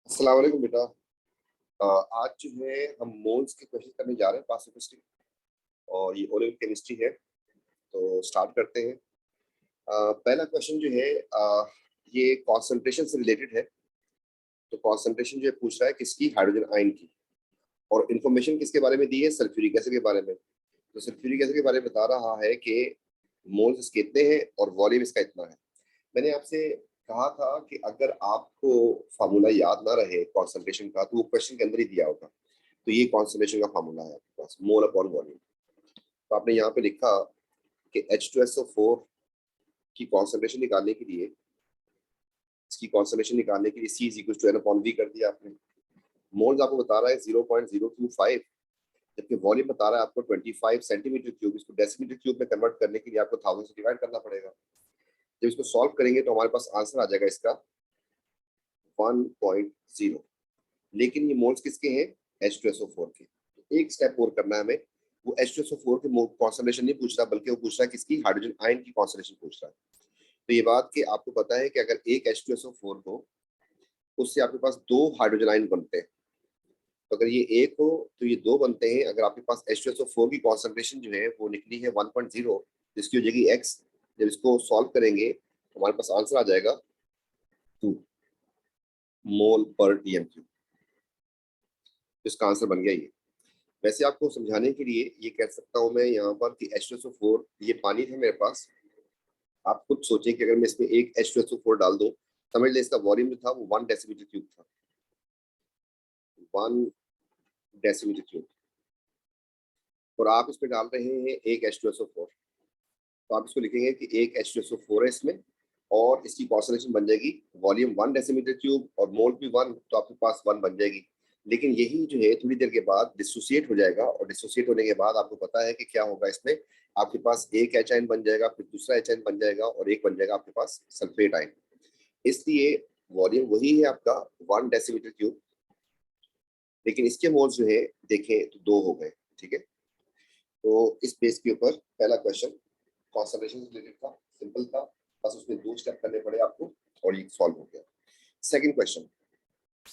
अस्सलाम वालेकुम बेटा। आज जो है हम मोल्स के क्वेश्चन करने जा रहे हैं पास केमिस्ट्री, और ये ओरल केमिस्ट्री है। तो स्टार्ट करते हैं। पहला क्वेश्चन जो है ये कॉन्सेंट्रेशन से रिलेटेड है। तो कॉन्सेंट्रेशन जो है पूछ रहा है किसकी, हाइड्रोजन आयन की। और इन्फॉर्मेशन किसके बारे में दी है, सल्फ्यूरिक एसिड के बारे में। तो सल्फ्यूरिक एसिड के बारे में बता रहा है कि मोल्स इसके इतने हैं और वॉल्यूम इसका इतना है। मैंने आपसे कहा था कि अगर आपको फार्मूला याद ना रहे कॉन्सेंट्रेशन का तो वो क्वेश्चन के अंदर ही दिया होगा। तो ये कॉन्सेंट्रेशन का फार्मूला है आपके पास, मोल अपॉन वॉल्यूम। तो आपने यहाँ पे लिखा कि H2SO4 की कॉन्सेंट्रेशन निकालने के लिए, इसकी कॉन्सेंट्रेशन निकालने के लिए C is equal to N upon V कर दिया आपने। मोल्स आपको बता रहा है 0.025, जबकि वॉल्यूम बता रहा है आपको 25 सेंटीमीटर क्यूब। इसको डेसीमीटर क्यूब में कन्वर्ट करने के लिए आपको 1000 से डिवाइड करना पड़ेगा। जब इसको सॉल्व करेंगे तो हमारे पास आंसर आ जाएगा इसका 1.0। लेकिन ये मोल्स किसके हैं, H2SO4 के। तो एक स्टेप और करना है हमें। वो H2SO4 के कॉन्सेंट्रेशन नहीं पूछ रहा, बल्कि वो पूछ रहा है किसकी, हाइड्रोजन आयन की कॉन्सेंट्रेशन पूछ रहा है। तो ये बात कि आपको पता है कि अगर एक H2SO4 हो, उससे आपके पास दो हाइड्रोजन आयन बनते हैं। तो अगर ये एक हो तो ये दो बनते हैं। अगर आपके पास H2SO4 की कॉन्सेंट्रेशन जो है वो निकली है 1.0, जिसकी हो जाएगी x। जब इसको सॉल्व करेंगे तो हमारे पास आंसर आ जाएगा 2 मोल पर टीएम क्यूब। इसका आंसर बन गया ये। वैसे आपको समझाने के लिए ये कह सकता हूँ मैं यहाँ पर कि H2SO4 ये पानी है मेरे पास। आप खुद सोचें कि अगर मैं इसमें एक H2SO4 डाल दूं, समझ लें इसका वॉल्यूम जो था वो 1 डेसीमीटर क्यूब था। 1 डेसीमीटर क्यूब। और आप इसमें डाल रहे हैं एक H2SO4। तो आप इसको लिखेंगे कि एक H2SO4 है इसमें, और इसकी कॉन्सेंट्रेशन बन जाएगी वॉल्यूम 1 डेसीमीटर क्यूब और मोल भी 1, तो आपके पास 1 बन जाएगी। लेकिन यही जो है थोड़ी देर के बाद डिसोसिएट हो जाएगा, और डिसोसिएट होने के बाद आपको पता है कि क्या होगा इसमें। आपके पास एक एच आयन बन जाएगा, फिर दूसरा एच आयन बन जाएगा, और एक बन जाएगा आपके पास सल्फेट आयन। इसलिए वॉल्यूम वही है आपका 1 डेसीमीटर क्यूब, लेकिन इसके मोल्स जो है देखें तो 2 हो गए। ठीक है। तो इस बेस के ऊपर पहला क्वेश्चन कॉन्सेंट्रेशन से रिलेटेड था, सिंपल था, बस उसमें 2 स्टेप करने पड़े आपको और ये सॉल्व हो गया। सेकंड क्वेश्चन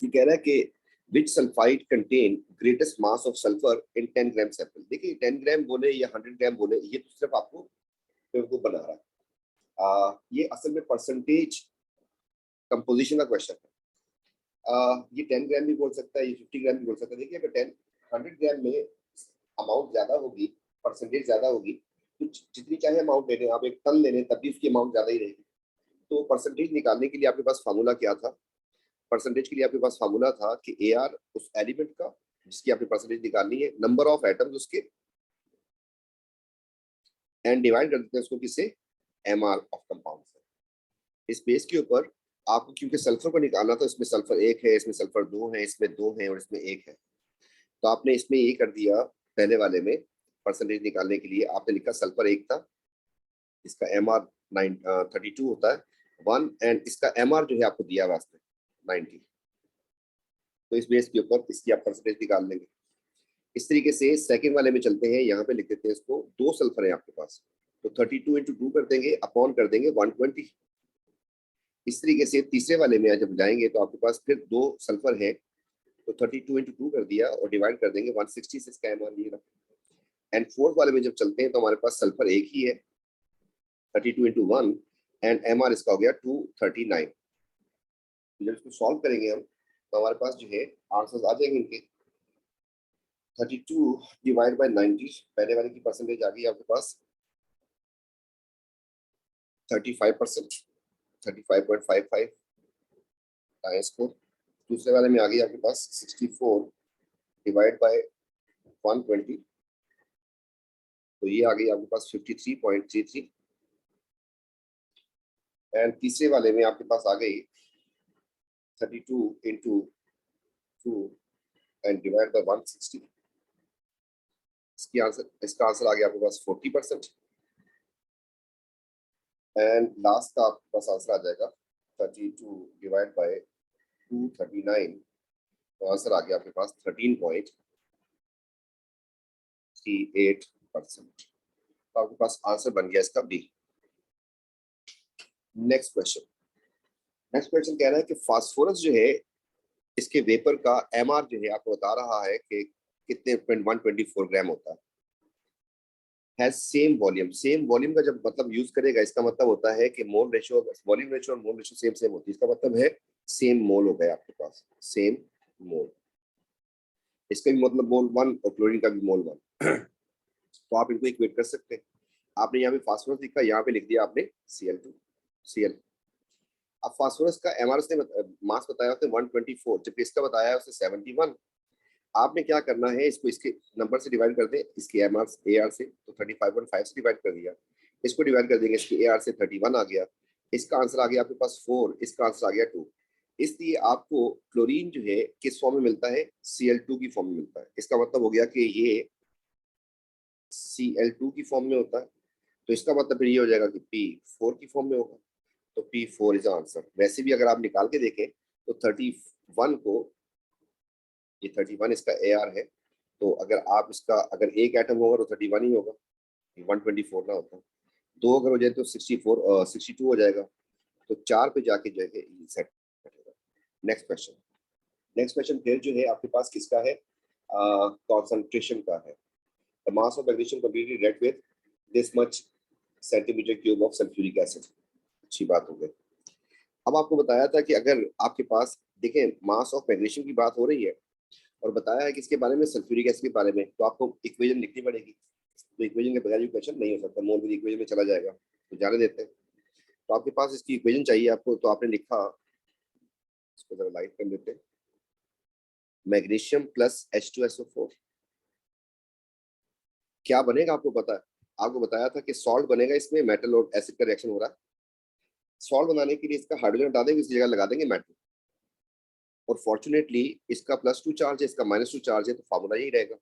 ये कह रहा है कि which sulfide contain greatest mass of sulfur in 10 gram sample. देखिए 10 ग्राम बोले या 100 ग्राम बोले, ये तो सिर्फ आपको बेवकूफ बना रहा है। ये असल में परसेंटेज कंपोजिशन का क्वेश्चन है। ये 10 ग्राम भी बोल सकता है, ये 50 ग्राम भी बोल सकता है। देखिए अगर 100 ग्राम में अमाउंट ज्यादा होगी, परसेंटेज ज्यादा होगी, तो जितनी चाहे अमाउंट ले लें आप, एक टन ले लें तब भी उसकी अमाउंट ज्यादा ही रहेगी। तो परसेंटेज निकालने के लिए आपके पास फार्मूला क्या था, परसेंटेज के लिए आपके पास फार्मूला था कि AR उस एलिमेंट का जिसकी आपने परसेंटेज निकालनी है, नंबर ऑफ एटम्स उसके, एंड डिवाइड कर देते हैं उसको किससे, MR ऑफ कंपाउंड से। इस बेस के ऊपर आपको क्योंकि सल्फर को निकालना था, इसमें सल्फर 1 है, इसमें सल्फर 2 है, इसमें 2 है और इसमें 1 है। तो आपने इसमें ये कर दिया, पहले वाले में परसेंटेज निकालने के लिए आपने लिखा सल्फर 1 था, इसका MR 32 होता है 1, एंड इसका MR जो है आपको दिया वास्ते 90। तो इस बेस के ऊपर इसकी आप परसेंटेज निकाल लेंगे। इस तरीके से सेकंड वाले में चलते हैं, यहाँ पे लिख देते हैं इसको, 2 सल्फर है आपके पास, तो 32 इंटू 2 कर देंगे, अपॉन कर देंगे 120। इस तरीके से तीसरे वाले में जब जाएंगे तो आपके पास फिर 2 सल्फर है, तो 32 इंटू 2 कर दिया और डिवाइड कर देंगे 160 से, इसका MR ये रहा। एंड फोर्थ वाले में जब चलते हैं तो हमारे पास सल्फर एक ही है, 32 इंटू 1, एंड MR इसका हो गया 239। जब इसको सॉल्व करेंगे हम तो हमारे पास जो है आंसर्स आ जाएंगे इनके। 32 डिवाइड बाय 90, पहले वाले की परसेंटेज आ गई आपके पास 35%, 35.55 टाइम्स को। दूसरे वाले में आ गई आपके पास 64 डिवाइड बाय 120, तो ये आ गई आपके पास 53.33। एंड तीसरे वाले में आपके पास आ गई 32 इंटू 2 एंड डिवाइड बाय 160। इसका आंसर आ गया आपके पास 40%। एंड लास्ट का आपके पास आंसर आ जाएगा 32 डिवाइड बाय 239, तो आंसर आ गया आपके पास 13.38%। तो आपके पास आंसर बन गया इसका बी। नेक्स्ट क्वेश्चन कह रहा है कि फास्फोरस जो है इसके वेपर का एमआर जो है आपको बता रहा है कि कितने 124 ग्राम होता है। Has same volume, same volume का जब मतलब यूज करेगा इसका मतलब होता है कि मोल रेशियो, वॉल्यूम रेशियो और मोल रेशियो सेम सेम होती है, इसका मतलब है सेम मोल हो गया आपके पास, सेम मोल। इसका भी मतलब मोल 1 और क्लोरीन का भी मोल 1। तो आप इनको इक्वेट कर सकते हैं। आपने यहाँ पे फास्फोरस लिखा, यहाँ पे लिख दिया आपने Cl2 Cl। अब फास्फोरस का एमआरएस ने मास बताया उसने 124, जबकि इसका बताया है उसने 71। आपने क्या करना है, इसको इसके नंबर से डिवाइड कर दें, इसके एमआर एआर से, तो 35.5 से डिवाइड कर दिया। इसको डिवाइड कर देंगे, इसके एआर से 31 आ गया। इसका आंसर आ गया आपके पास 4, इसका आंसर आ गया 2। इसलिए आपको क्लोरीन जो है किस फॉर्म में मिलता है, Cl2 की फॉर्म में मिलता है। इसका मतलब हो गया कि ये Cl2 की फॉर्म में होता है, तो इसका मतलब फिर ये हो जाएगा कि P4 की फॉर्म में होगा। तो P4 इज आंसर। वैसे भी अगर आप निकाल के देखें तो 31 को, ये 31 इसका AR है, तो अगर आप इसका अगर एक एटम होगा तो 31 ही होगा, 124 ना होता। दो अगर हो जाए तो 62 हो जाएगा। तो 4 पे जाके जो है सेट करेगा। नेक्स्ट क्वेश्चन, नेक्स्ट क्वेश्चन फिर जो है आपके पास किसका है, कॉन्सेंट्रेशन का है। The mass of magnesium completely read with this much centimetre cube of sulphuric acid. अच्छी बात हो गई। अब आपको बताया था कि अगर आपके पास देखें मास ऑफ मैग्नीशियम की बात हो रही है और बताया है कि इसके बारे में सल्फ्यूरिक एसिड के बारे में, तो आपको इक्वेशन लिखनी पड़ेगी। तो इक्वेशन के बगैर क्वेश्चन नहीं हो सकता, मोल विद इक्वेशन में चला जाएगा, तो जाने देते हैं। तो आपके पास इसकी इक्वेशन चाहिए आपको, तो आपने लिखा, इसको जरा लाइट कर देते हैं, मैग्नीशियम प्लस H2SO4 क्या बनेगा आपको पता है। आपको बताया था कि सॉल्ट बनेगा, इसमें मेटल और एसिड का रिएक्शन हो रहा है। सॉल्ट बनाने के लिए इसका हाइड्रोजन हटा देंगे, इसकी जगह लगा देंगे मेटल, और फॉर्चुनेटली इसका +2 चार्ज है, इसका -2 चार्ज है, तो फार्मूला यही रहेगा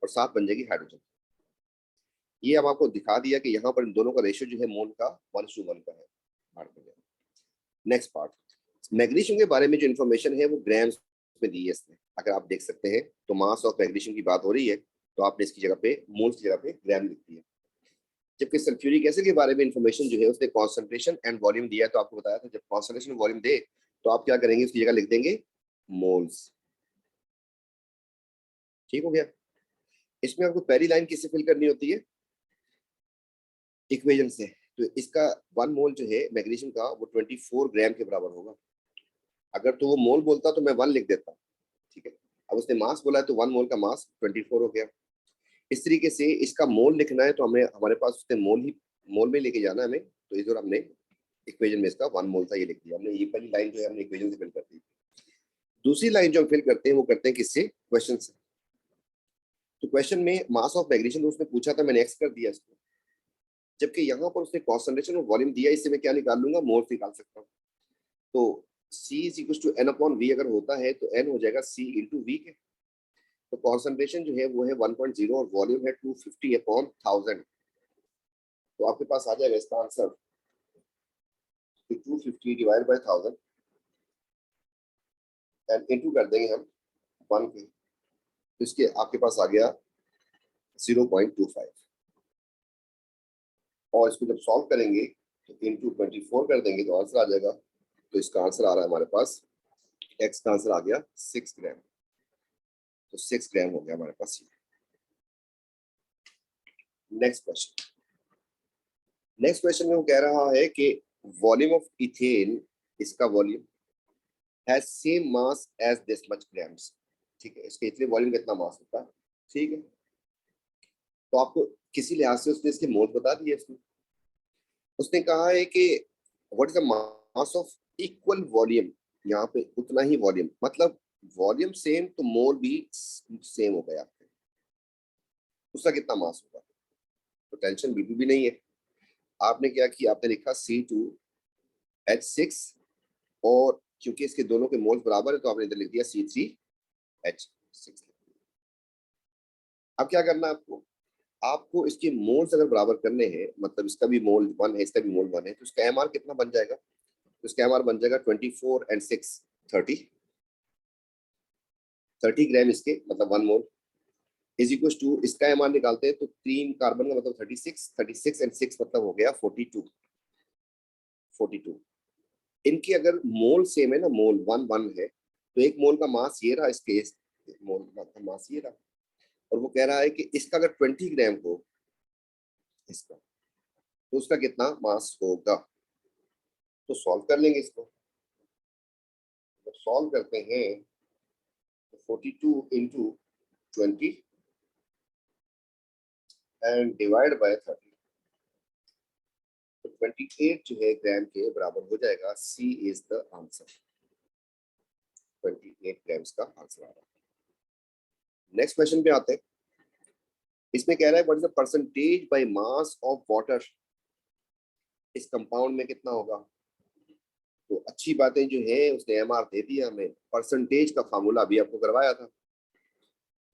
और साथ बन जाएगी हाइड्रोजन। ये अब आपको दिखा दिया कि यहाँ पर इन दोनों का रेशियो जो है मोल का 1:1 का है। नेक्स्ट पार्ट, मैग्नीशियम के बारे में जो इन्फॉर्मेशन है वो ग्राम्स में दी है इसने। अगर आप देख सकते हैं तो मास ऑफ मैग्नीशियम की बात हो रही है, तो आपने इसकी जगह पे मोल्स की जगह पे ग्राम लिख दिया। जबकि सल्फ्यूरिक एसिड के बारे में इन्फॉर्मेशन जो है उसने कॉन्सेंट्रेशन एंड वॉल्यूम दिया है, तो आपको बताया था जब कॉन्सेंट्रेशन वॉल्यूम दे तो आप क्या करेंगे, उसकी जगह लिख देंगे मोल्स। ठीक हो गया। इसमें आपको पहली लाइन किससे फिल करनी होती है, इक्वेशन से। तो इसका 1 मोल जो है मैग्नीशियम का वो 24 ग्राम के बराबर होगा। अगर तो वो मोल बोलता तो मैं 1 लिख देता, ठीक है। अब उसने मास बोला है तो 1 मोल का मास 24 हो गया। इस तरीके से इसका मोल लिखना है तो हमें, हमारे पास उसने मोल में लेके जाना है हमें, तो इधर हमने इक्वेशन में इसका 1 मोल था ये लिख दिया हमने। ये पहली लाइन जो है हमने इक्वेशन से फिल कर दी। दूसरी लाइन जो हम फिल करते हैं वो करते हैं किससे, क्वेश्चन से। तो क्वेश्चन में मास ऑफ मैग्नीशियम उसने पूछा था, मैंने एक्स कर दिया इसको, जबकि यहाँ पर उसने कॉन्सेंट्रेशन और वॉल्यूम दिया, इससे मैं क्या निकाल लूंगा, मोल्स निकाल सकता हूँ। तो C = N/V अगर होता है तो N हो जाएगा C × V के। तो कॉन्सेंट्रेशन जो है वो है 1.0 और वॉल्यूम है 250/1000। तो आपके पास आ जाएगा इसका answer 250 divide by 1000 and into कर देंगे हम 1 के, तो इसके आपके पास आ गया 0.25। और इसको जब सॉल्व करेंगे तो इनटू 24 कर देंगे तो आंसर आ जाएगा। तो इसका आंसर आ रहा है हमारे पास, एक्स का आंसर आ गया 6 ग्राम। तो 6 ग्राम हो गया हमारे पास। नेक्स्ट क्वेश्चन, नेक्स्ट क्वेश्चन में वो कह रहा है कि वॉल्यूम ऑफ इथेन, इसका volume has same mass as this much grams. ठीक है, इसके इतने वॉल्यूम कितना मास होता है, ठीक है। तो आपको किसी लिहाज से उसने इसके मोल बता दिए। उसने कहा है कि what is the mass of equal volume, यहाँ पे उतना ही वॉल्यूम, मतलब वॉल्यूम सेम तो मोल भी सेम हो गया आपके, उसका कितना मास होगा। तो टेंशन बिल्कुल भी नहीं है। आपने क्या किया, आपने लिखा C2H6, और क्योंकि इसके दोनों के मोल्स बराबर है तो आपने इधर लिख दिया C3H6। अब क्या करना है आपको, आपको इसके मोल्स अगर बराबर करने हैं, मतलब इसका भी मोल 1 है इसका भी मोल 1 है, तो इसका एमआर कितना बन जाएगा, तो इसका एमआर बन जाएगा 24 and 6 30 ग्राम इसके, मतलब 1 मोल इज इक्वल टू, इसका एमआर निकालते हैं तो 3 कार्बन का मतलब 36 and 6 मतलब हो गया 42। इनकी अगर मोल सेम है ना, मोल 1 1 है, तो एक मोल का मास ये रहा, इसके मोल का मास ये रहा, और वो कह रहा है कि इसका अगर 20 ग्राम हो इसका, तो उसका कितना मास होगा। तो सॉल्व कर लेंगे इसको। तो सॉल्व करते हैं, तो 42 इंटू 20 एंड डिवाइड बाय 30, तो 28 जो है ग्राम के बराबर हो जाएगा। सी इज द आंसर, 28 ग्राम्स का आंसर आ रहा है। नेक्स्ट क्वेश्चन पे आते हैं। इसमें कह रहा है what is the percentage by mass of water, इस कंपाउंड में कितना होगा। तो अच्छी बातें जो है उसने एमआर दे दिया हमें। परसेंटेज का फार्मूला भी आपको करवाया था।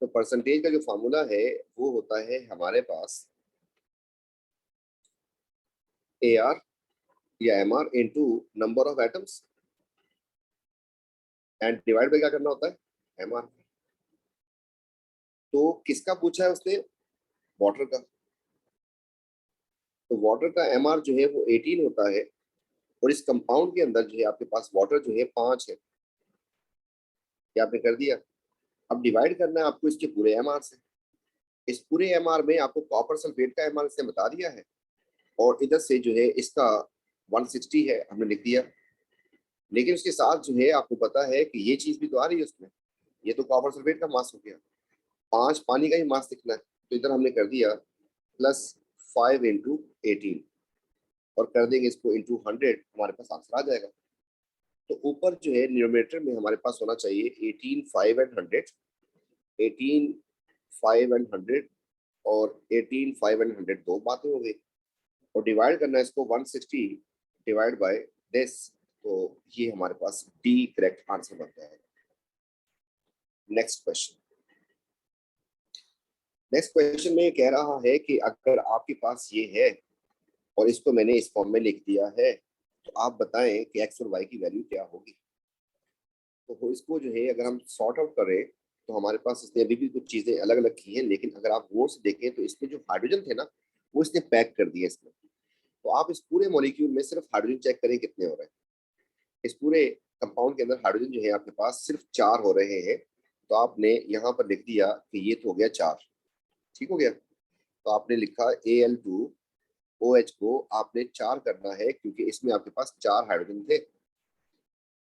तो परसेंटेज का जो फार्मूला है वो होता है हमारे पास ए आर या M R into number of atoms and divide by क्या करना होता है, एम आर। तो किसका पूछा है उसने, वाटर का। तो वाटर का एम आर जो है वो 18 होता है, और इस कंपाउंड के अंदर जो है आपके पास वाटर जो है 5 है। क्या आपने कर दिया। अब डिवाइड करना है आपको इसके पूरे एम आर से। इस पूरे एम आर में आपको कॉपर सल्फेट का एम आर इसने बता दिया है, और इधर से जो है इसका 160 है, हमने लिख दिया। लेकिन उसके साथ जो है आपको पता है कि ये चीज भी तो आ रही है उसमें, ये तो कॉपर सल्फेट का मास हो गया। 5 पानी का ही मास लिखना है, तो इधर हमने कर दिया +5 इंटू 18, और कर देंगे इसको इंटू 100, हमारे पास आंसर आ जाएगा। तो ऊपर जो है न्यूमरेटर में हमारे पास होना चाहिए 18, 5 एंड 100, 18, 5 एंड 100, और 18, 5 एंड 100 दो बातें हो गई। और डिवाइड करना है इसको 160 डिवाइड बाय दिस, तो ये हमारे पास डी करेक्ट आंसर बनता है। Next question. नेक्स्ट क्वेश्चन में कह रहा है कि अगर आपके पास ये है और इसको मैंने इस फॉर्म में लिख दिया है, तो आप बताएं कि एक्स और वाई की वैल्यू क्या होगी। तो इसको जो है अगर हम सॉर्ट आउट करें, तो हमारे पास इसने अभी भी कुछ चीजें अलग अलग की हैं, लेकिन अगर आप गौर से देखें तो इसमें जो हाइड्रोजन थे ना, वो इसने पैक कर दिए इसमें। तो आप इस पूरे मॉलिक्यूल में सिर्फ हाइड्रोजन चेक करें कितने हो रहे हैं। इस पूरे कंपाउंड के अंदर हाइड्रोजन जो है आपके पास सिर्फ 4 हो रहे हैं। तो आपने यहाँ पर लिख दिया कि ये तो हो गया 4, ठीक हो गया। तो आपने लिखा Al2OH को आपने 4 करना है, क्योंकि इसमें आपके पास 4 हाइड्रोजन थे।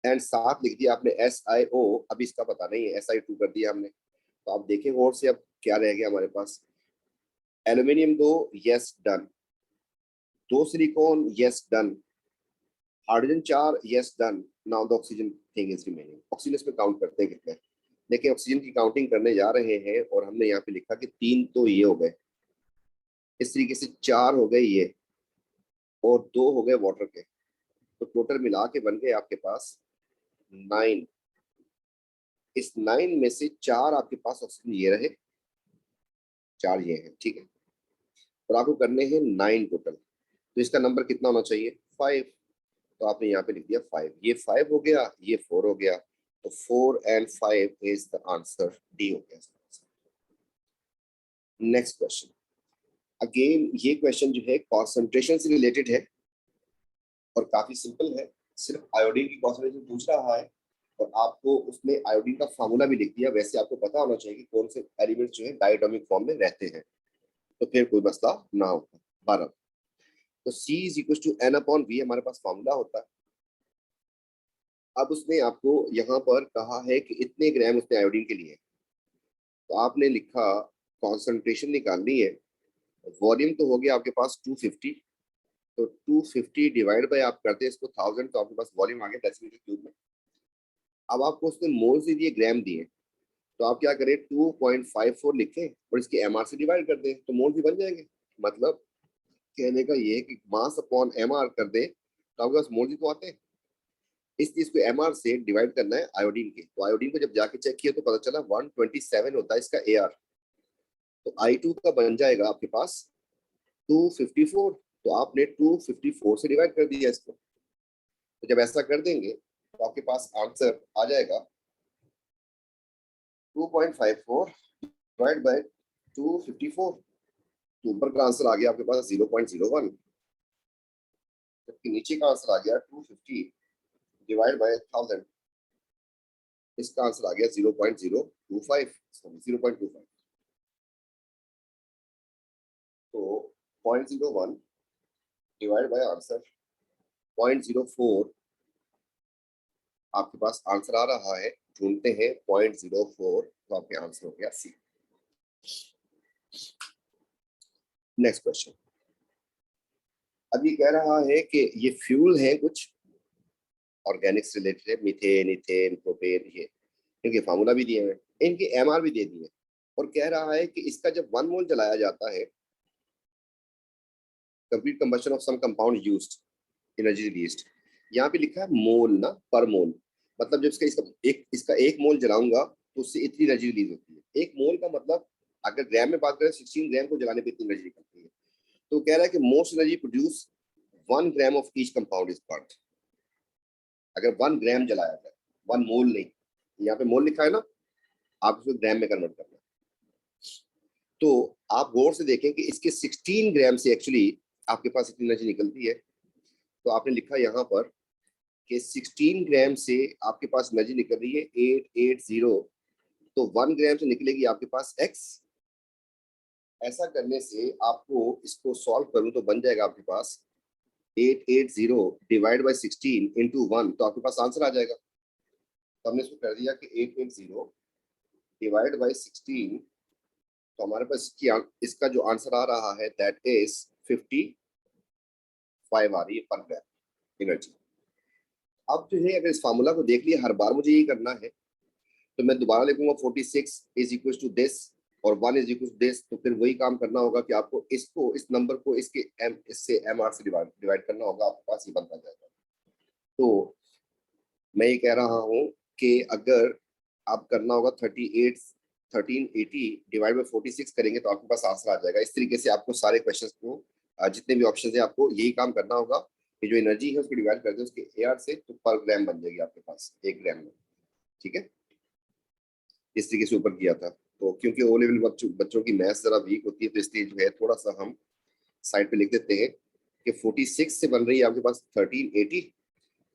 एंड साथ लिख दिया आपने SiO, अभी इसका पता नहीं है, Si2 कर दिया हमने। तो आप देखें और से अब क्या रह गया हमारे पास। Aluminium 2, yes done. 2 silicon, yes done. Hydrogen 4, yes done. Now the oxygen thing is remaining. Oxygen इसमें काउंट करते हैं कितने। देखिए ऑक्सीजन की काउंटिंग करने जा रहे हैं, और हमने यहाँ पे लिखा कि 3 तो ये हो गए, इस तरीके से 4 हो गए ये, और 2 हो गए वाटर के। तो टोटल मिला के बन गए आपके पास 9। इस 9 में से 4 आपके पास ऑक्सीजन ये रहे, 4 ये हैं, ठीक है। और आपको करने हैं 9 टोटल। तो इसका नंबर कितना होना चाहिए, 5। तो आपने यहाँ पे लिख दिया 5। ये 5 हो गया, ये 4 हो गया। तो 4 and 5 is the answer, D हो गया। Next question. अगेन ये क्वेश्चन जो है कॉन्सेंट्रेशन से रिलेटेड है, और काफी सिंपल है। सिर्फ आयोडीन की कॉन्सेंट्रेशन पूछ रहा है, और आपको उसमें आयोडीन का फार्मूला भी लिख दिया। वैसे आपको पता होना चाहिए कि कौन से एलिमेंट्स जो है डायटोमिक फॉर्म में रहते हैं, तो फिर कोई मसला ना होगा। 12। तो C is equal to N/V हमारे पास फार्मूला होता है। अब उसने आपको यहाँ पर कहा है कि इतने ग्राम उसने आयोडीन के लिए, तो आपने लिखा कॉन्सेंट्रेशन निकालनी है। वॉल्यूम तो हो गया आपके पास 250, तो 250 डिवाइड बाय आप करते हैं इसको 1000, तो आपके पास वॉल्यूम आ गया डेसीमीटर क्यूब में। अब आपको उसने मोल्स दे दिए, ग्राम दिए, तो आप क्या करें 2.54 लिखें और इसके एमआर से डिवाइड कर दें, तो मोल भी बन जाएंगे। मतलब कहने का ये है कि मास अपॉन एमआर कर दें, तो आपके पास मोल भी तो आते हैं। इस चीज को एमआर से डिवाइड करना है आयोडीन के। तो आयोडीन को जब जाके चेक किया तो पता चला 127 होता है इसका एआर। तो I2 का बन जाएगा आपके पास 254। तो आपने 254 से डिवाइड कर दिया इसको। तो जब ऐसा कर देंगे तो आपके पास आंसर आ जाएगा 2.54 डिवाइड बाय 254। तो ऊपर का आंसर आ गया आपके पास 0.01, जबकि नीचे का आंसर आ गया 250 डिवाइड बाय 1000। इसका आंसर आ गया 0.025, 0.25। तो 0.01 डिवाइड बाय आंसर 0.04, आपके पास आंसर आ रहा है। ढूंढते हैं 0.04, तो आपके आंसर हो गया सी। Next question. अब ये कह रहा है कि ये फ्यूल है कुछ ऑर्गेनिक्स रिलेटेड है, मीथेन, इथेन, प्रोपेन, ये इनके फार्मूला भी दिए हैं, इनके एमआर भी दे दिए, और कह रहा है कि इसका जब 1 मोल जलाया जाता है, complete combustion of some compound used, energy released. यहाँ पे लिखा है मोल ना, पर मोल, मतलब जब इसका एक मोल जलाऊंगा तो उससे इतनी एनर्जी रिलीज होती है। एक मोल का मतलब अगर ग्राम में बात करें 16 ग्राम को जलाने पे इतनी एनर्जी निकलती है। तो कह रहा है कि most energy produce 1 gram of each compound is burned. अगर 1 ग्राम जलाया जाए, 1 मोल नहीं, यहाँ पे मोल लिखा है ना, आप इसको ग्राम में कन्वर्ट करना। तो आप गौर से देखें कि इसके 16 ग्राम से एक्चुअली आपके पास इतनी एनर्जी निकलती है। तो आपने लिखा यहाँ पर कि 16 ग्राम से आपके पास एनर्जी निकल रही है 880, तो 1 ग्राम से निकलेगी आपके पास x। ऐसा करने से आपको इसको सॉल्व करूं तो बन जाएगा आपके पास 880 डिवाइड बाय 16 इंटू 1, तो आपके पास आंसर आ जाएगा। तो हमने इसको कर दिया कि 880 डिवाइड बाय 16, तो हमारे पास इसका जो आंसर आ रहा है दैट इज 55 आ रही है पर ग्राम एनर्जी। अब जो है अगर इस फार्मूला को देख लिया, हर बार मुझे यही करना है, तो मैं दोबारा लिखूंगा 46 इज इक्वल टू दिस और 1 इज इक्वल टू दिस। तो फिर वही काम करना होगा कि आपको इसको, इस नंबर को इससे एमआर से डिवाइड करना होगा, आपके पास ये बनता जाएगा। तो मैं ये कह रहा हूँ कि अगर आप करना होगा 1380 डिवाइड बाय 46 करेंगे तो आपके पास आंसर आ जाएगा। इस तरीके से आपको सारे क्वेश्चंस को, जितने भी ऑप्शन है, आपको यही काम करना होगा कि जो एनर्जी है उसको डिवाइड कर दे उसके एआर से, तो पर ग्राम बन जाएगी आपके पास 1 ग्राम में। ठीक है, इस तरीके से ऊपर किया था। तो क्योंकि ओ लेवल बच्चों की मैथ्स जरा वीक होती है, तो इसलिए जो है थोड़ा सा हम साइड पे लिख देते हैं कि 46 से बन रही है आपके पास 1380,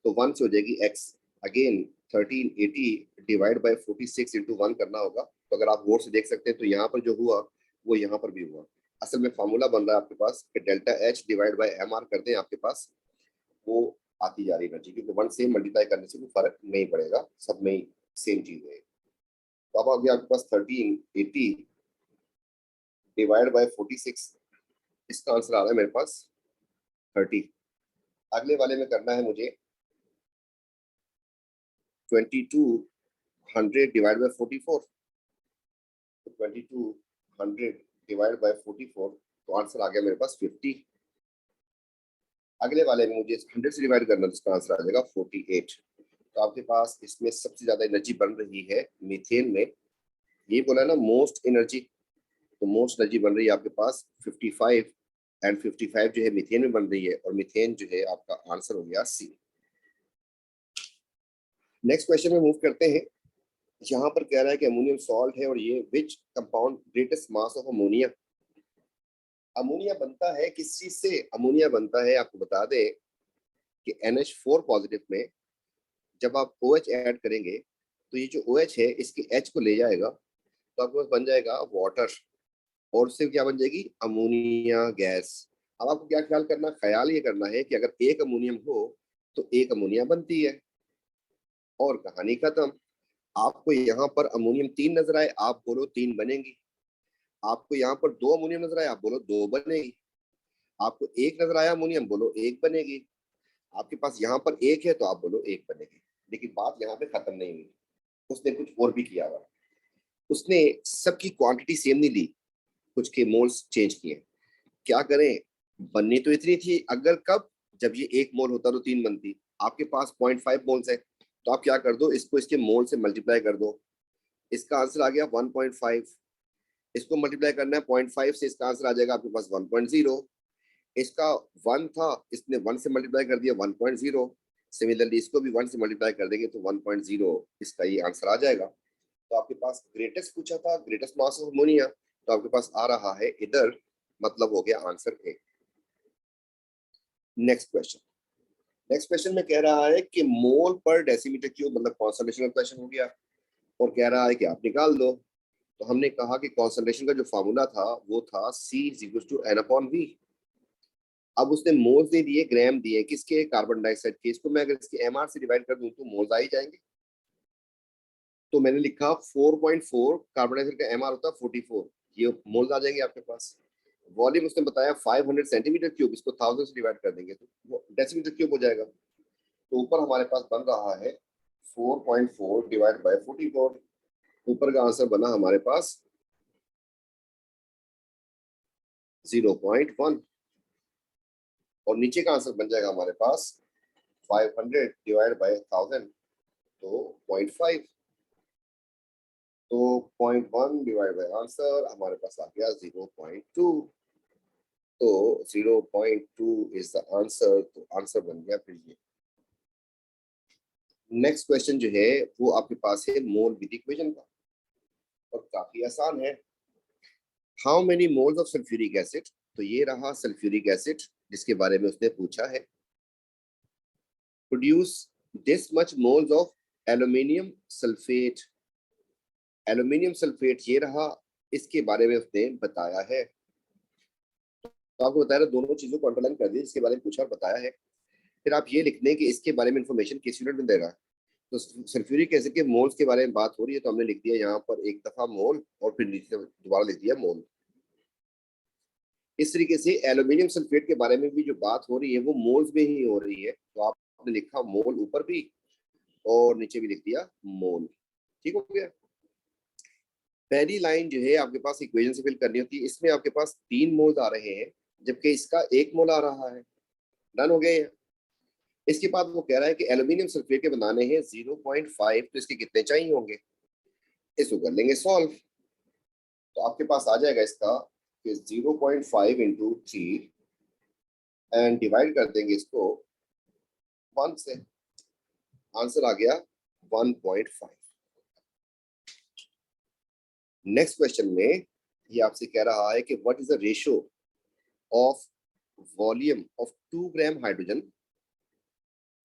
तो 1 से हो जाएगी x, again 1380 divide by 46 into 1 करना होगा। तो अगर आप गौर से देख सकते हैं तो यहाँ पर जो हुआ वो यहाँ पर भी हुआ। असल में फार्मूला बन रहा है आपके पास कि delta H divide by M R कर दें, आपके पास वो आती जा रही एनर्जी, क्योंकि 1 से मल्टीप्लाई करने से कोई फर्क नहीं पड़ेगा, सब में सेम चीज है। तो अब आ गया आपके पास 1380 डिवाइड बाय 46, इसका आंसर आ रहा है मेरे पास 30। अगले वाले में करना है मुझे 2200 डिवाइड बाय 44, तो 2200 डिवाइड बाय 44, तो आंसर आ गया मेरे पास 50। अगले वाले में मुझे 100 से डिवाइड करना, जिसका आंसर आ जाएगा 48। तो आपके पास इसमें सबसे ज्यादा एनर्जी बन रही है मीथेन में, ये बोला है ना मोस्ट एनर्जी, तो मोस्ट एनर्जी बन रही है आपके पास 55, एंड 55 जो है मीथेन में बन रही है, और मीथेन जो है आपका आंसर हो गया सी। नेक्स्ट क्वेश्चन में मूव करते हैं। यहाँ पर कह रहा है कि अमोनियम सॉल्ट है और ये which compound greatest mass of ammonia. Ammonia बनता है किस चीज से? अमोनिया बनता है, आपको बता दें कि NH4 पॉजिटिव में जब आप OH ऐड करेंगे तो ये जो OH है इसके H को ले जाएगा, तो आपके पास बन जाएगा वाटर, और उससे क्या बन जाएगी? Ammonia gas. अब आपको क्या ख्याल करना, ख्याल ये करना है कि अगर एक अमोनियम हो तो एक अमोनिया बनती है, और कहानी खत्म। आपको यहाँ पर अमोनियम 3 नजर आए, आप बोलो 3 बनेगी। आपको यहाँ पर 2 अमोनियम नजर आए, आप बोलो 2 बनेगी। आपको 1 नजर आया अमोनियम, बोलो 1 बनेगी। आपके पास यहाँ पर 1 है तो आप बोलो 1 बनेगी। लेकिन बात यहाँ पे खत्म नहीं हुई, उसने कुछ और भी किया हुआ। उसने सबकी क्वांटिटी सेम नहीं ली, कुछ के मोल्स चेंज किए। क्या करें, बननी तो इतनी थी, अगर कब, जब ये 1 मोल होता तो 3 बनती। आपके पास 0.5 मोल्स है, तो आप क्या कर दो, इसको इसके मोल से मल्टीप्लाई कर दो, इसका आंसर आ गया 1.5। इसको मल्टीप्लाई करना है 0.5 से, इसका आंसर आ जाएगा आपके पास 1.0। इसका 1 था, इसने 1 से मल्टीप्लाई कर दिया 1.0। सिमिलरली इसको भी 1 से मल्टीप्लाई कर देंगे तो 1.0, इसका ये आंसर आ जाएगा। तो आपके पास ग्रेटेस्ट पूछा था, ग्रेटेस्ट मास ऑफ अमोनिया, तो आपके पास आ रहा है इधर, मतलब हो गया answer A. Next question. Next question में कह रहा है कि मोल पर डेसीमीटर क्यूब, मतलब कॉन्संट्रेशन का क्वेश्चन हो गया। और कह रहा है कि आप निकाल दो। तो हमने कहा कि कॉन्सेंट्रेशन का जो फार्मूला था वो था C=N/V। अब उसने मोल्स नहीं दिए, ग्राम दिए, किसके? कार्बन डाइऑक्साइड के। इसको मैं अगर इसके mR से डिवाइड कर दूं तो मोल्स आ ही जाएंगे। तो मैंने लिखा 4.4, कार्बन डाइऑक्साइड का mR होता है 44, ये मोल्स आ जाएंगे आपके पास। वॉल्यूम उसने बताया 500 सेंटीमीटर क्यूब, इसको 1000 से डिवाइड कर देंगे तो वो डेसीमीटर क्यूब हो जाएगा। तो ऊपर हमारे पास बन रहा है 4.4 डिवाइड बाय 44। ऊपर का आंसर बना हमारे पास 0.1 और नीचे का आंसर बन जाएगा हमारे पास 500 डिवाइड बाय 1000 तो 0.5। तो 0.1 डिवाइड बाय आंसर हमारे पास आ गया 0.2। तो 0.2 इज द आंसर। तो आंसर बन गया फिर ये। नेक्स्ट क्वेश्चन जो है वो आपके पास है मोल विद इक्वेशन का और काफी आसान है। How many moles of sulphuric acid? तो ये रहा सल्फ्यूरिक एसिड जिसके बारे में उसने पूछा है। Produce this much moles of aluminium sulphate. Aluminium sulphate ये रहा, इसके बारे में उसने बताया है। तो आपको बताया दोनों चीजों को अंडरलाइन कर दिया, इसके बारे में पूछा और बताया है। फिर आप ये लिख दें कि इसके बारे में इंफॉर्मेशन किस यूनिट में दे रहा है। तो सल्फ्यूरिक एसिड के मोल्स के बारे में बात हो रही है तो हमने लिख दिया यहाँ पर एक दफा मोल और फिर नीचे दोबारा लिख दिया मोल। इस तरीके से एल्यूमिनियम सल्फेट के बारे में भी जो बात हो रही है वो मोल्स में ही हो रही है। तो आपने लिखा मोल ऊपर भी और नीचे भी लिख दिया मोल। ठीक हो गया। पहली लाइन जो है आपके पास इक्वेशन से फिल करनी होती है। इसमें आपके पास 3 मोल्स आ रहे हैं जबकि इसका 1 मोल आ रहा है। डन हो गए। इसके बाद वो कह रहा है कि एल्यूमिनियम सल्फेट के बनाने हैं 0.5, तो इसके कितने चाहिए होंगे? इसको कर लेंगे सॉल्व। तो आपके पास आ जाएगा इसका कि 0.5 इंटू 3 एंड डिवाइड कर देंगे इसको 1 से। आंसर आ गया 1.5। नेक्स्ट क्वेश्चन में ये आपसे कह रहा है कि what is the ratio of volume of 2 gram hydrogen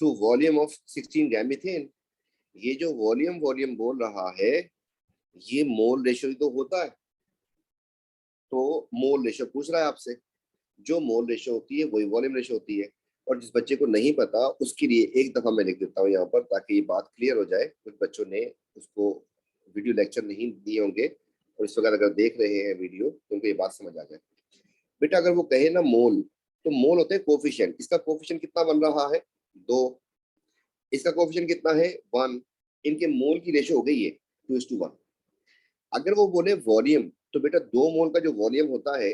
to volume of 16 gram methane. ये जो वॉल्यूम वॉल्यूम बोल रहा है ये मोल रेशियो तो होता है। तो मोल रेशियो पूछ रहा है आपसे। जो मोल रेशियो होती है वही वॉल्यूम रेशियो होती है। और जिस बच्चे को नहीं पता उसके लिए एक दफा मैं लिख देता हूँ यहाँ पर ताकि ये बात क्लियर हो जाए। कुछ बच्चों ने उसको वीडियो लेक्चर नहीं दिए होंगे और इस वक्त अगर देख रहे हैं वीडियो तो उनको ये बात समझ आ जाए। बेटा अगर वो कहे ना मोल, तो मोल होते हैं कोफिशिएंट। इसका कोफिशिएंट कितना बन रहा है? 2। इसका कोफिशिएंट कितना है? 1। इनके मोल की रेशियो हो गई है 2:1। अगर वो बोले वॉल्यूम तो बेटा 2 मोल का जो वॉल्यूम होता है,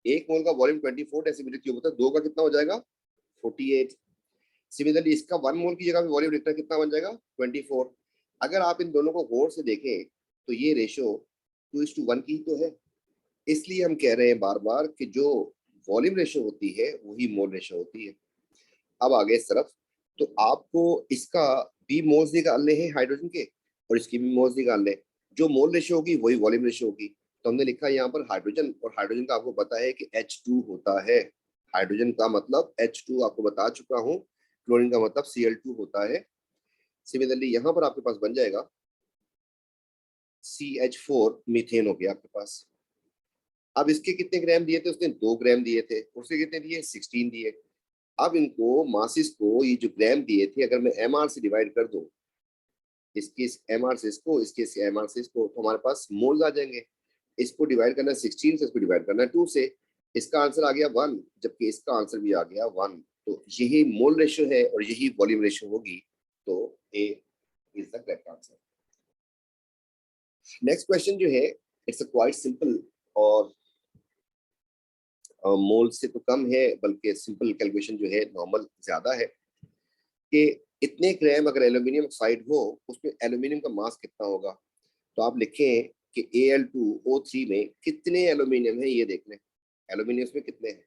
1 मोल का वॉल्यूम 24 डेसीमीटर क्यूब होता है, 2 का कितना हो जाएगा? 48। सिमिलरली इसका 1 मोल की जगह पे वॉल्यूम लिखना कितना बन जाएगा? 24। अगर आप इन दोनों को गौर से देखें तो ये रेशियो 2:1 की तो है। इसलिए हम कह रहे हैं बार बार कि जो वॉल्यूम रेशियो होती है वही मोल रेशियो होती है। अब आगे इस तरफ तो आपको इसका भी मोल्स निकालने हैं हाइड्रोजन के और इसकी भी मोल्स निकालने हैं। जो मोल रेशियो होगी वही वॉल्यूम रेशियो होगी। तो हमने लिखा है यहाँ पर हाइड्रोजन, और हाइड्रोजन का आपको पता है कि H2 होता है। हाइड्रोजन का मतलब H2 आपको बता चुका हूँ। क्लोरीन का मतलब Cl2 होता है। सिमिलरली यहाँ पर आपके पास बन जाएगा CH4 मीथेन हो गया आपके पास। अब इसके कितने ग्राम दिए थे उसने? 2 ग्राम दिए थे। उसके कितने दिए? 16 दिए। अब इनको मासिस को ये जो ग्राम दिए थे अगर मैं mR से डिवाइड कर दूं, इसके mR से इसको, इसके mR से इसको, तो हमारे पास मोल्स आ जाएंगे। इसको डिवाइड करना है 16 से, इसको डिवाइड करना है 2 से। इसका आंसर आ गया 1 जबकि इसका आंसर भी आ गया 1। तो यही मोल रेशियो है और यही वॉल्यूम रेशियो होगी। तो A is the correct answer. Next question जो है इट्स अ क्वाइट सिंपल और मोल से तो कम है बल्कि सिंपल कैलकुलेशन जो है नॉर्मल ज्यादा है कि इतने ग्राम अगर एल्यूमिनियम ऑक्साइड हो उसमें एल्यूमिनियम का मास कितना होगा। तो आप लिखें कि Al2O3 में कितने एल्यूमिनियम है ये देख लें। एल्यूमिनियम में कितने हैं?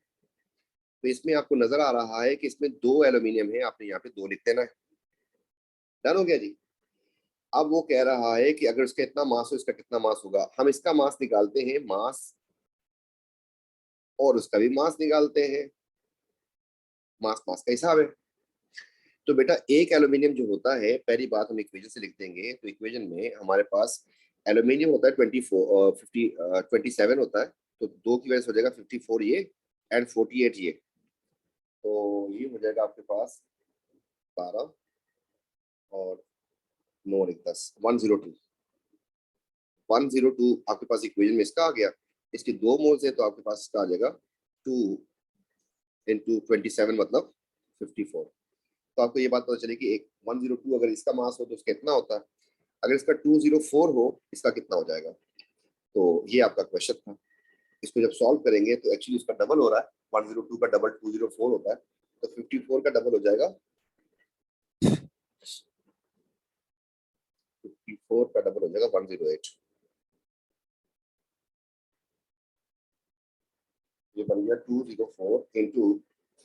तो इसमें आपको नजर आ रहा है कि इसमें 2 एल्यूमिनियम है। आपने यहाँ पे 2 लिख देना है। डन हो गया जी। अब वो कह रहा है कि अगर इसका इतना मास हो इसका कितना मास होगा। हम इसका मास निकालते हैं, मास, और उसका भी मास निकालते हैं। मास मास का हिसाब है। तो बेटा एक एल्यूमिनियम जो होता है, पहली बात हम इक्वेशन से लिख देंगे। तो इक्वेशन में हमारे पास एल्यूमिनियम होता है 27 होता है, तो 2 की वजह से हो जाएगा 54 ये एंड 48 ये, तो ये हो जाएगा आपके पास 12 और 9 और 10, 102 आपके पास इक्वेशन में इसका आ गया। इसके 2 मोल्स है तो आपके पास इसका आ जाएगा 2 into 27 मतलब 54। तो आपको ये बात पता चली कि एक 102 अगर इसका मास हो तो उसका कितना होता है, अगर इसका 204 हो इसका कितना हो जाएगा। तो ये आपका क्वेश्चन था। इसको जब सॉल्व करेंगे तो एक्चुअली इसका डबल हो रहा है, 102 का डबल 204 होता है, तो 54 का डबल हो जाएगा 54 का डबल हो जाएगा 108। ये बन गया 204 into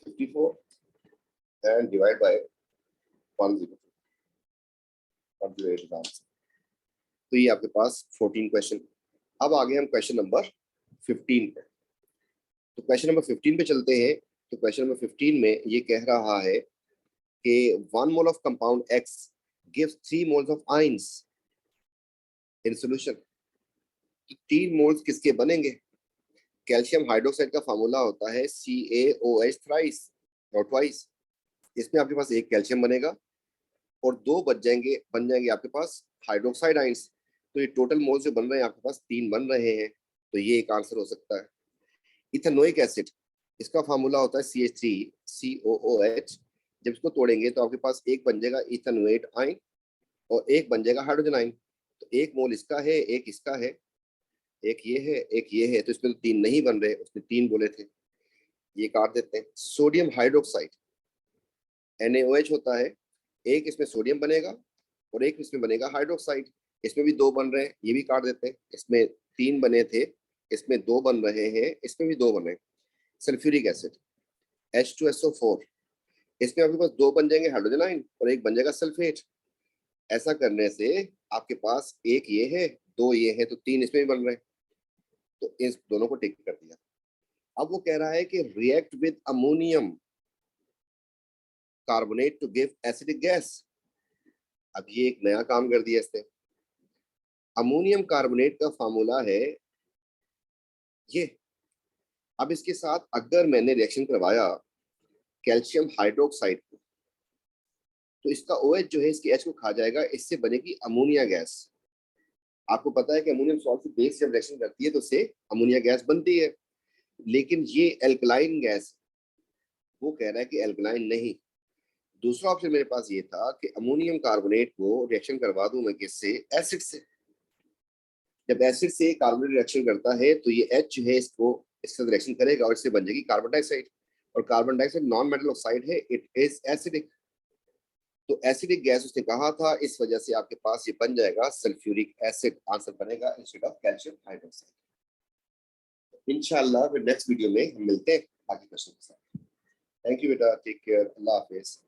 54 एंड डिवाइड बाय 108 का आंसर। तो ये आपके पास 14 क्वेश्चन। अब आगे हम क्वेश्चन नंबर 15 पे। तो क्वेश्चन नंबर 15 पे चलते हैं। तो क्वेश्चन नंबर 15 में ये कह रहा है कि 1 mole of compound X gives 3 moles of ions in solution। 3 moles किसके बनेंगे? कैल्शियम हाइड्रोक्साइड का फार्मूला होता है CaOH थ्राइस और ट्वाइस। इसमें आपके पास एक कैल्शियम बनेगा और 2 बन जाएंगे आपके पास हाइड्रोक्साइड आइंस। तो ये टोटल मोल्स जो बन रहे हैं आपके पास 3 बन रहे हैं, तो ये एक आंसर हो सकता है। इथेनोइक एसिड, इसका फार्मूला होता है CH3COOH। जब इसको तोड़ेंगे तो आपके पास एक बन जाएगा इथेनोएट आइन और एक बन जाएगा हाइड्रोजन आइन। तो एक मोल इसका है, एक इसका है, एक ये है, एक ये है, तो इसमें तो 3 नहीं बन रहे, उसने 3 बोले थे, ये काट देते हैं। सोडियम हाइड्रोक्साइड NaOH होता है, एक इसमें सोडियम बनेगा और एक इसमें बनेगा हाइड्रोक्साइड, इसमें भी 2 बन रहे हैं, ये भी काट देते हैं। इसमें 3 बने थे, इसमें 2 बन रहे हैं, इसमें भी 2 बन रहे हैं। सल्फ्यूरिक एसिड H2SO4, इसमें आपके पास 2 बन जाएंगे हाइड्रोजन आइन और एक बन जाएगा सल्फेट। ऐसा करने से आपके पास एक ये है, 2 ये है, तो 3 इसमें भी बन रहे हैं, तो इस दोनों को टिक कर दिया। अब वो कह रहा है कि react with ammonium carbonate to give acidic gas. अब ये एक नया काम कर दिया इसने। अमोनियम कार्बोनेट का फार्मूला है ये। अब इसके साथ अगर मैंने रिएक्शन करवाया कैल्शियम हाइड्रोक्साइड को, तो इसका OH जो है इसके H को खा जाएगा, इससे बनेगी अमोनिया गैस। आपको पता है कि अमोनियम सॉल्ट से बेस जब रिएक्शन करती है तो उससे अमोनिया गैस बनती है, लेकिन ये एल्कलाइन गैस, वो कह रहा है कि एल्कलाइन नहीं। दूसरा ऑप्शन मेरे पास ये था कि अमोनियम कार्बोनेट को रिएक्शन करवा दूं मैं किससे, एसिड से। जब एसिड से कार्बोनेट रिएक्शन करता है तो ये H जो है इसको इससे रिएक्शन करेगा और इससे बन जाएगी कार्बन डाइऑक्साइड, और carbon dioxide non metal oxide है, इट इज एसिडिक। तो एसिडिक गैस उसने कहा था, इस वजह से आपके पास ये बन जाएगा सल्फ्यूरिक एसिड, आंसर बनेगा इंस्टेड ऑफ कैल्शियम हाइड्रोक्साइड। इंशाल्लाह फिर नेक्स्ट वीडियो में हम मिलते हैं आगे क्वेश्चन के साथ। थैंक यू बेटा, टेक केयर, अल्लाह हाफिज।